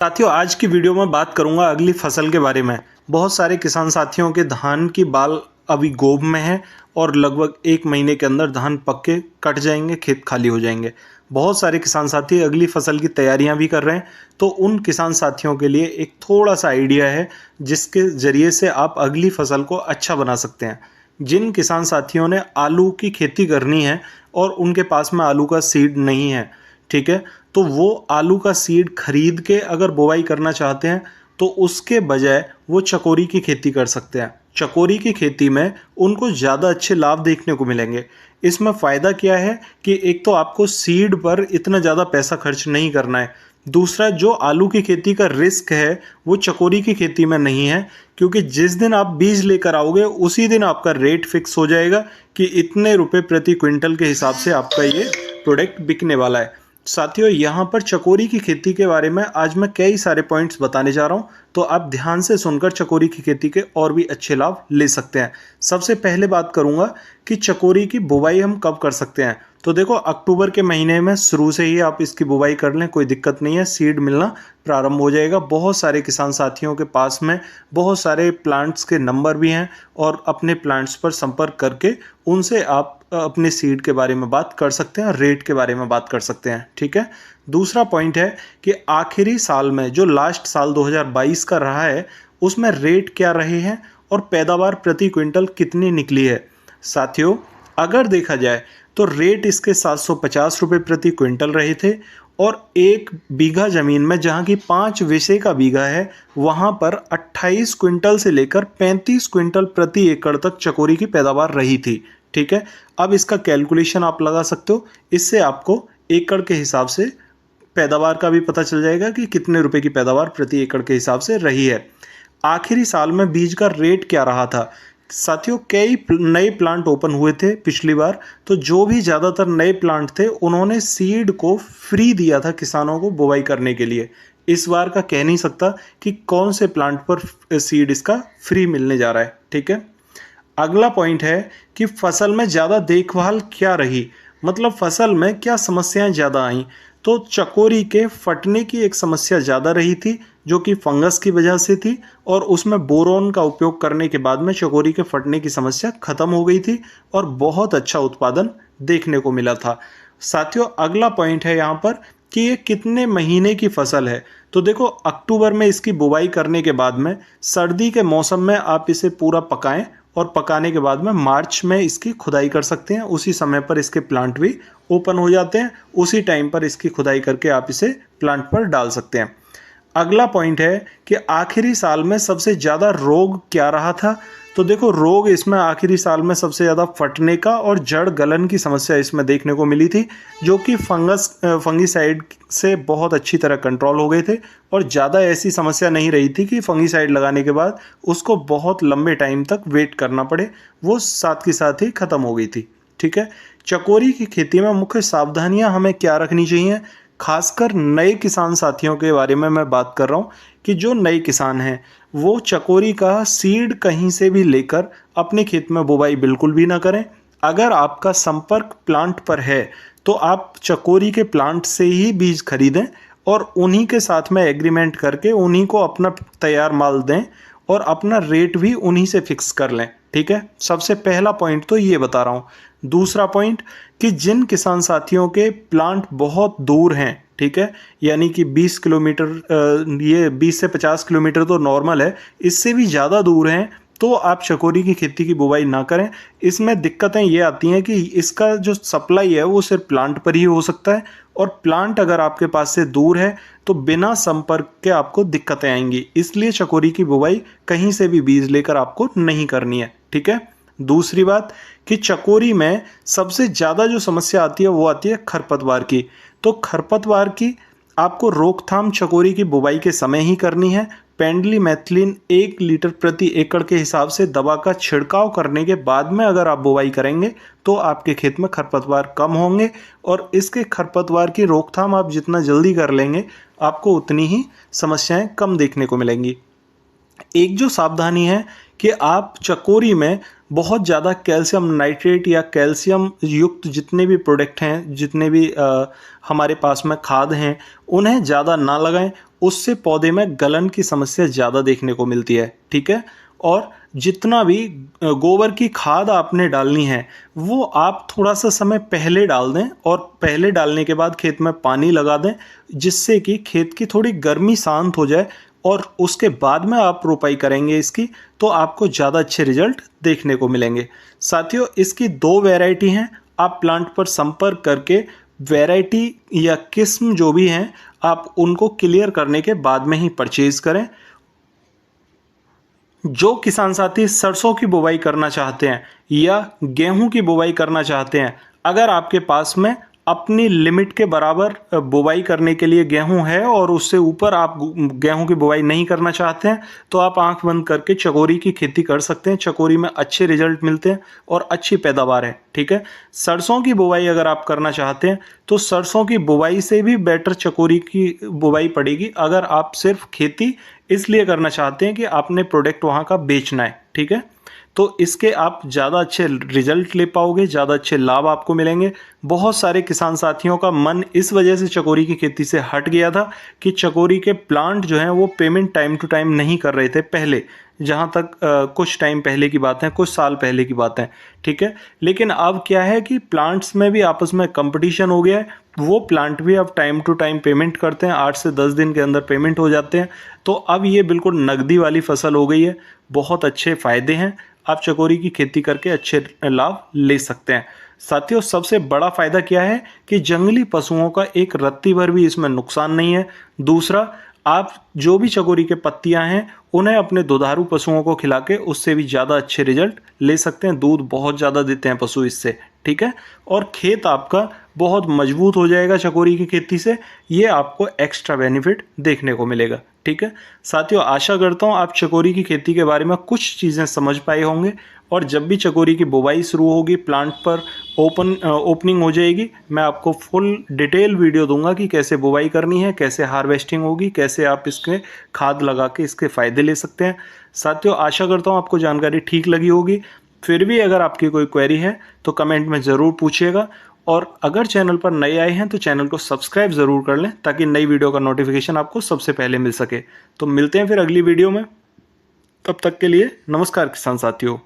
साथियों, आज की वीडियो में बात करूंगा अगली फसल के बारे में। बहुत सारे किसान साथियों के धान की बाल अभी गोब में है और लगभग 1 महीने के अंदर धान पक के कट जाएंगे, खेत खाली हो जाएंगे। बहुत सारे किसान साथी अगली फसल की तैयारियां भी कर रहे हैं, तो उन किसान साथियों के लिए एक थोड़ा सा आइडिया है जिसके ज़रिए से आप अगली फसल को अच्छा बना सकते हैं। जिन किसान साथियों ने आलू की खेती करनी है और उनके पास में आलू का सीड नहीं है, ठीक है, तो वो आलू का सीड खरीद के अगर बुवाई करना चाहते हैं तो उसके बजाय वो चकोरी की खेती कर सकते हैं। चकोरी की खेती में उनको ज़्यादा अच्छे लाभ देखने को मिलेंगे। इसमें फ़ायदा क्या है कि एक तो आपको सीड पर इतना ज़्यादा पैसा खर्च नहीं करना है। दूसरा, जो आलू की खेती का रिस्क है वो चकोरी की खेती में नहीं है, क्योंकि जिस दिन आप बीज लेकर आओगे उसी दिन आपका रेट फिक्स हो जाएगा कि इतने रुपए प्रति क्विंटल के हिसाब से आपका ये प्रोडक्ट बिकने वाला है। साथियों, यहाँ पर चकोरी की खेती के बारे में आज मैं कई सारे पॉइंट्स बताने जा रहा हूँ, तो आप ध्यान से सुनकर चकोरी की खेती के और भी अच्छे लाभ ले सकते हैं। सबसे पहले बात करूँगा कि चकोरी की बुवाई हम कब कर सकते हैं। तो देखो, अक्टूबर के महीने में शुरू से ही आप इसकी बुवाई कर लें, कोई दिक्कत नहीं है, सीड मिलना प्रारंभ हो जाएगा। बहुत सारे किसान साथियों के पास में बहुत सारे प्लांट्स के नंबर भी हैं और अपने प्लांट्स पर संपर्क करके उनसे आप अपने सीड के बारे में बात कर सकते हैं, रेट के बारे में बात कर सकते हैं, ठीक है। दूसरा पॉइंट है कि आखिरी साल में जो लास्ट साल 2022 का रहा है उसमें रेट क्या रहे हैं और पैदावार प्रति क्विंटल कितनी निकली है। साथियों, अगर देखा जाए तो रेट इसके 750 रुपये प्रति क्विंटल रहे थे और 1 बीघा ज़मीन में, जहाँ की 5 विषय का बीघा है, वहाँ पर 28 क्विंटल से लेकर 35 क्विंटल प्रति एकड़ तक चकोरी की पैदावार रही थी, ठीक है। अब इसका कैलकुलेशन आप लगा सकते हो, इससे आपको एकड़ के हिसाब से पैदावार का भी पता चल जाएगा कि कितने रुपए की पैदावार प्रति एकड़ के हिसाब से रही है। आखिरी साल में बीज का रेट क्या रहा था। साथियों, कई नए प्लांट ओपन हुए थे पिछली बार, तो जो भी ज़्यादातर नए प्लांट थे उन्होंने सीड को फ्री दिया था किसानों को बुवाई करने के लिए। इस बार का कह नहीं सकता कि कौन से प्लांट पर सीड इसका फ्री मिलने जा रहा है, ठीक है। अगला पॉइंट है कि फसल में ज़्यादा देखभाल क्या रही, मतलब फसल में क्या समस्याएं ज़्यादा आईं। तो चकोरी के फटने की एक समस्या ज़्यादा रही थी, जो कि फंगस की वजह से थी, और उसमें बोरोन का उपयोग करने के बाद में चकोरी के फटने की समस्या खत्म हो गई थी और बहुत अच्छा उत्पादन देखने को मिला था। साथियों, अगला पॉइंट है यहाँ पर कि ये कितने महीने की फसल है। तो देखो, अक्टूबर में इसकी बुवाई करने के बाद में सर्दी के मौसम में आप इसे पूरा पकाएं और पकाने के बाद में मार्च में इसकी खुदाई कर सकते हैं। उसी समय पर इसके प्लांट भी ओपन हो जाते हैं, उसी टाइम पर इसकी खुदाई करके आप इसे प्लांट पर डाल सकते हैं। अगला पॉइंट है कि आखिरी साल में सबसे ज़्यादा रोग क्या रहा था। तो देखो, रोग इसमें आखिरी साल में सबसे ज़्यादा फटने का और जड़ गलन की समस्या इसमें देखने को मिली थी, जो कि फंगीसाइड से बहुत अच्छी तरह कंट्रोल हो गए थे और ज़्यादा ऐसी समस्या नहीं रही थी कि फंगीसाइड लगाने के बाद उसको बहुत लंबे टाइम तक वेट करना पड़े, वो साथ के साथ ही ख़त्म हो गई थी, ठीक है। चकोरी की खेती में मुख्य सावधानियां हमें क्या रखनी चाहिए, खासकर नए किसान साथियों के बारे में मैं बात कर रहा हूँ कि जो नए किसान हैं वो चकोरी का सीड कहीं से भी लेकर अपने खेत में बुवाई बिल्कुल भी ना करें। अगर आपका संपर्क प्लांट पर है तो आप चकोरी के प्लांट से ही बीज खरीदें और उन्हीं के साथ में एग्रीमेंट करके उन्हीं को अपना तैयार माल दें और अपना रेट भी उन्हीं से फिक्स कर लें, ठीक है। सबसे पहला पॉइंट तो ये बता रहा हूँ। दूसरा पॉइंट कि जिन किसान साथियों के प्लांट बहुत दूर हैं, ठीक है, यानी कि 20 किलोमीटर, ये 20 से 50 किलोमीटर तो नॉर्मल है, इससे भी ज़्यादा दूर हैं, तो आप चकोरी की खेती की बुवाई ना करें। इसमें दिक्कतें ये आती हैं कि इसका जो सप्लाई है वो सिर्फ प्लांट पर ही हो सकता है, और प्लांट अगर आपके पास से दूर है तो बिना संपर्क के आपको दिक्कतें आएंगी। इसलिए चकोरी की बुवाई कहीं से भी बीज लेकर आपको नहीं करनी है, ठीक है। दूसरी बात कि चकोरी में सबसे ज़्यादा जो समस्या आती है वो आती है खरपतवार की। तो खरपतवार की आपको रोकथाम चकोरी की बुवाई के समय ही करनी है। पेंडिमेथिलिन 1 लीटर प्रति एकड़ के हिसाब से दवा का छिड़काव करने के बाद में अगर आप बुवाई करेंगे तो आपके खेत में खरपतवार कम होंगे, और इसके खरपतवार की रोकथाम आप जितना जल्दी कर लेंगे आपको उतनी ही समस्याएं कम देखने को मिलेंगी। एक जो सावधानी है कि आप चकोरी में बहुत ज़्यादा कैल्शियम नाइट्रेट या कैल्शियम युक्त जितने भी प्रोडक्ट हैं, जितने भी हमारे पास में खाद हैं, उन्हें ज़्यादा ना लगाएं। उससे पौधे में गलन की समस्या ज़्यादा देखने को मिलती है। ठीक है, और जितना भी गोबर की खाद आपने डालनी है वो आप थोड़ा सा समय पहले डाल दें, और पहले डालने के बाद खेत में पानी लगा दें, जिससे कि खेत की थोड़ी गर्मी शांत हो जाए, और उसके बाद में आप रोपाई करेंगे इसकी, तो आपको ज़्यादा अच्छे रिजल्ट देखने को मिलेंगे। साथियों, इसकी 2 वैरायटी हैं। आप प्लांट पर संपर्क करके वैरायटी या किस्म जो भी हैं आप उनको क्लियर करने के बाद में ही परचेज करें। जो किसान साथी सरसों की बुवाई करना चाहते हैं या गेहूं की बुवाई करना चाहते हैं, अगर आपके पास में अपनी लिमिट के बराबर बुवाई करने के लिए गेहूं है और उससे ऊपर आप गेहूं की बुवाई नहीं करना चाहते हैं, तो आप आंख बंद करके चकोरी की खेती कर सकते हैं। चकोरी में अच्छे रिजल्ट मिलते हैं और अच्छी पैदावार है। ठीक है, सरसों की बुवाई अगर आप करना चाहते हैं तो सरसों की बुवाई से भी बेटर चकोरी की बुवाई पड़ेगी, अगर आप सिर्फ खेती इसलिए करना चाहते हैं कि आपने प्रोडक्ट वहाँ का बेचना है। ठीक है, तो इसके आप ज़्यादा अच्छे रिजल्ट ले पाओगे, ज़्यादा अच्छे लाभ आपको मिलेंगे। बहुत सारे किसान साथियों का मन इस वजह से चकोरी की खेती से हट गया था कि चकोरी के प्लांट जो हैं वो पेमेंट टाइम टू टाइम नहीं कर रहे थे पहले, जहाँ तक कुछ टाइम पहले की बात है, कुछ साल पहले की बात है। ठीक है, लेकिन अब क्या है कि प्लांट्स में भी आपस में कंपटीशन हो गया है। वो प्लांट भी अब टाइम टू टाइम पेमेंट करते हैं, 8 से 10 दिन के अंदर पेमेंट हो जाते हैं। तो अब ये बिल्कुल नकदी वाली फसल हो गई है। बहुत अच्छे फ़ायदे हैं, आप चकोरी की खेती करके अच्छे लाभ ले सकते हैं। साथियों, सबसे बड़ा फ़ायदा क्या है कि जंगली पशुओं का एक रत्ती भर भी इसमें नुकसान नहीं है। दूसरा, आप जो भी चकोरी के पत्तियां हैं उन्हें अपने दुधारू पशुओं को खिला के उससे भी ज़्यादा अच्छे रिजल्ट ले सकते हैं। दूध बहुत ज़्यादा देते हैं पशु इससे। ठीक है, और खेत आपका बहुत मजबूत हो जाएगा चकोरी की खेती से। ये आपको एक्स्ट्रा बेनिफिट देखने को मिलेगा। ठीक है साथियों, आशा करता हूँ आप चकोरी की खेती के बारे में कुछ चीज़ें समझ पाए होंगे, और जब भी चकोरी की बुवाई शुरू होगी, प्लांट पर ओपनिंग हो जाएगी, मैं आपको फुल डिटेल वीडियो दूंगा कि कैसे बुवाई करनी है, कैसे हार्वेस्टिंग होगी, कैसे आप इसके खाद लगा के इसके फ़ायदे ले सकते हैं। साथियों, आशा करता हूँ आपको जानकारी ठीक लगी होगी। फिर भी अगर आपकी कोई क्वेरी है तो कमेंट में ज़रूर पूछिएगा, और अगर चैनल पर नए आए हैं तो चैनल को सब्सक्राइब ज़रूर कर लें ताकि नई वीडियो का नोटिफिकेशन आपको सबसे पहले मिल सके। तो मिलते हैं फिर अगली वीडियो में, तब तक के लिए नमस्कार किसान साथियों।